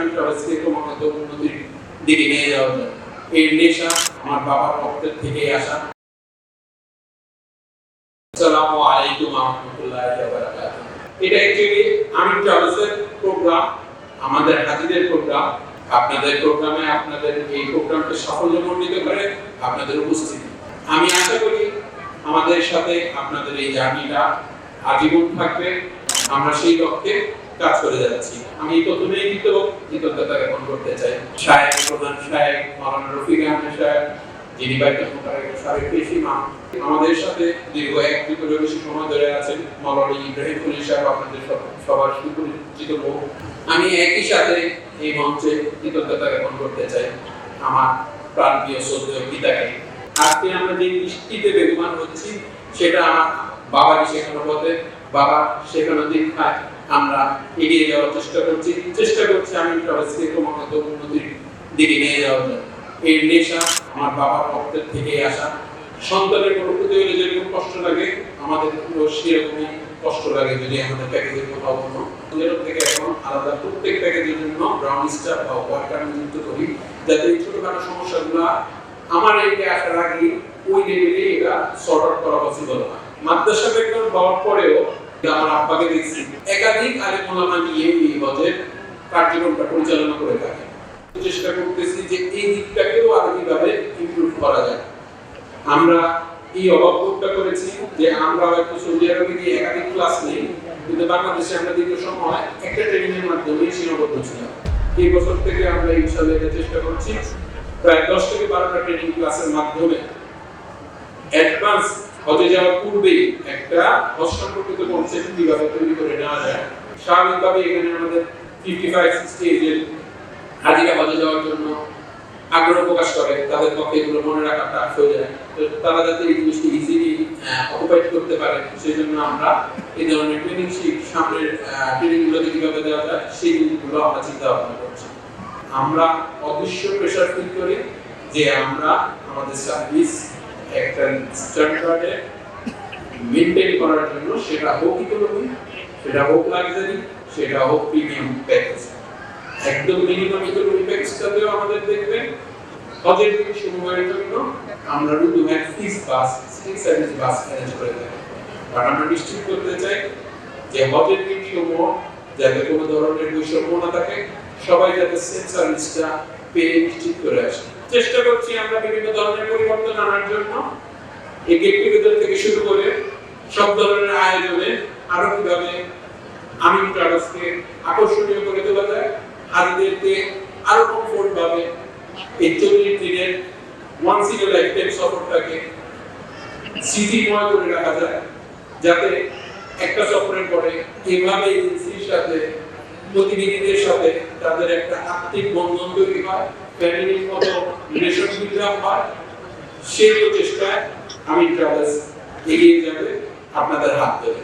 আমি ট্রাভেলসকে ক্রমাগত উন্নতির দিকে নিয়ে যাওয়া যায়। এই নেশা আমার বাবার পক্ষের থেকে আসা। আসসালামু আলাইকুম ওয়া রাহমাতুল্লাহি ওয়া বারাকাতুহু। এটা অ্যাকচুয়ালি আমি ট্রাভেলসের প্রোগ্রাম, আমাদের হাজিদের প্রোগ্রাম। আপনাদের প্রোগ্রামে আপনাদের এই প্রোগ্রামকে সাফল্যমণ্ডিত করে আপনাদের উপস্থিতি। আমি আশা করি আমাদের সাথে আপনাদের এই জার্নিটা আজীবন থাকবে। আমরা সেই লক্ষ্যে কাজ করে যাচ্ছি। আমি প্রথমেই কৃতজ্ঞতা জ্ঞাপন করতে চাই প্রধান সাহেব মাওলানা রফিক আহমেদ সাহেব, যিনি বাইতুল মুকাররমের সাবেক ইমাম, আমাদের সাথে দীর্ঘ 1 যুগেরও বেশি সময় ধরে আছেন মাওলানা ইব্রাহিম খলিল সাহেব, আপনাদের সবার সুপরিচিত মুখ। আমি একই সাথে এই মঞ্চে কৃতজ্ঞতা জ্ঞাপন করতে চাই আমার প্রাণপ্রিয় শ্রদ্ধেয় পিতাকে। আজকে আমরা যে দৃষ্টিতে বেগমান হচ্ছি সেটা আমার বাবার শেখানো পথে, বাবা শেখানো দীক্ষায় আমরা এগিয়ে যাওয়ার চেষ্টা করছি আমি ট্রাভেলসকে ক্রমাগত উন্নতির দিকে নিয়ে যাওয়ার জন্য। এই নেশা আমার বাবার পক্ষের থেকে আসা। সন্তানের প্রতি হলে যেরকম কষ্ট লাগে আমাদের সেরকমই কষ্ট লাগে যদি আমাদের প্যাকেজের কোথাও কোনো থেকে এখন আলাদা প্রত্যেক প্যাকেজের জন্য ব্রাউন স্টার বা ওয়ার্কার নিযুক্ত করি, যাতে এই ছোটখাটো সমস্যাগুলো আমার এইটা আসার আগে ওই লেভেলে এটা সর্ট আউট করা পসিবল হয়। মাদ্রাসা ব্যাকগ্রাউন্ড পাওয়ার পরেও আমার আব্বাকে দেখছি একাধিক আলেম ওলামা নিয়ে এই হজের কার্যক্রমটা পরিচালনা করে থাকে। চেষ্টা করতেছি যে এই দিকটাকেও আরো কিভাবে ইমপ্রুভ করা যায়। আমরা এই অববোধটা করেছি যে আমরা হয়তো সৌদি আরবে গিয়ে একাধিক ক্লাস নেই, কিন্তু বাংলাদেশে আমরা দীর্ঘ সময় একটা ট্রেনিং এর মাধ্যমে সীমাবদ্ধ ছিলাম। এই বছর থেকে আমরা ইনশাআল্লাহ এটা চেষ্টা করছি প্রায় 10 থেকে 12টা ট্রেনিং ক্লাসের মাধ্যমে অ্যাডভান্স হজে যাওয়ার পূর্বেই একটা হজ সম্পর্কিত কনসেপ্ট কিভাবে তৈরি করে নেওয়া যায়। স্বাভাবিকভাবে এখানে আমাদের 55-60 এজের হাজিরা হজে যাওয়ার জন্য আগ্রহ প্রকাশ করে, তাদের পক্ষে এগুলো মনে রাখা টাফ হয়ে যায়। তো তারা যাতে এই জিনিসটি ইজিলি অকুপাইড করতে পারে সেই জন্য আমরা এই ধরনের ট্রেনিং সামনের ট্রেনিংগুলোকে কিভাবে দেওয়া যায় সেই জিনিসগুলো আমরা চিন্তা ভাবনা করছি। আমরা অদৃশ্য প্রেশার ফিল করি যে আমরা আমাদের সার্ভিস একটা স্ট্যান্ডার্ডে মেইনটেইন করার জন্য, সেটা হোক ইকোনমি, সেটা হোক লাক্সারি, সেটা হোক প্রিমিয়াম প্যাকেজ, একদম মিনিমাম ইকোনমি প্যাকেজটাতেও আমাদের দেখবেন হজের সময়ের জন্য আমরা রুটু ম্যাক্সিস বাস সিটি সার্ভিস বাস অ্যারেঞ্জ করে থাকি। কারণ আমরা নিশ্চিত করতে চাই যে হজের দিন সময় যাতে কোনো ধরনের বৈষম্য না থাকে, সবাই যাতে সেম সার্ভিসটা পেয়ে নিশ্চিত করে আসে। চেষ্টা করছি আমরা বিভিন্ন ধরনের পরিবর্তন আনার জন্য। এই গেট টুগেদার থেকে শুরু করে সব ধরনের আয়োজনে আরো কিভাবে আমি ট্রাভেলসকে আকর্ষণীয় করে তোলা যায়, হাজিদেরকে আরো কমফোর্ট ভাবে এই 40 দিনের ওয়ান্স ইন এ লাইফটাইম সফরটাকে স্মৃতিময় করে রাখা যায়, যাতে একটা সফরের পরে এইভাবে এজেন্সির সাথে প্রতিনিধিদের সাথে তাদের একটা আত্মিক বন্ধন তৈরি হয়, ফ্যামিলির মতো রিলেশন বিল্ড হয়। সেই প্রচেষ্টায় আমি ট্রাভেলস এগিয়ে যাবে আপনাদের হাত ধরে।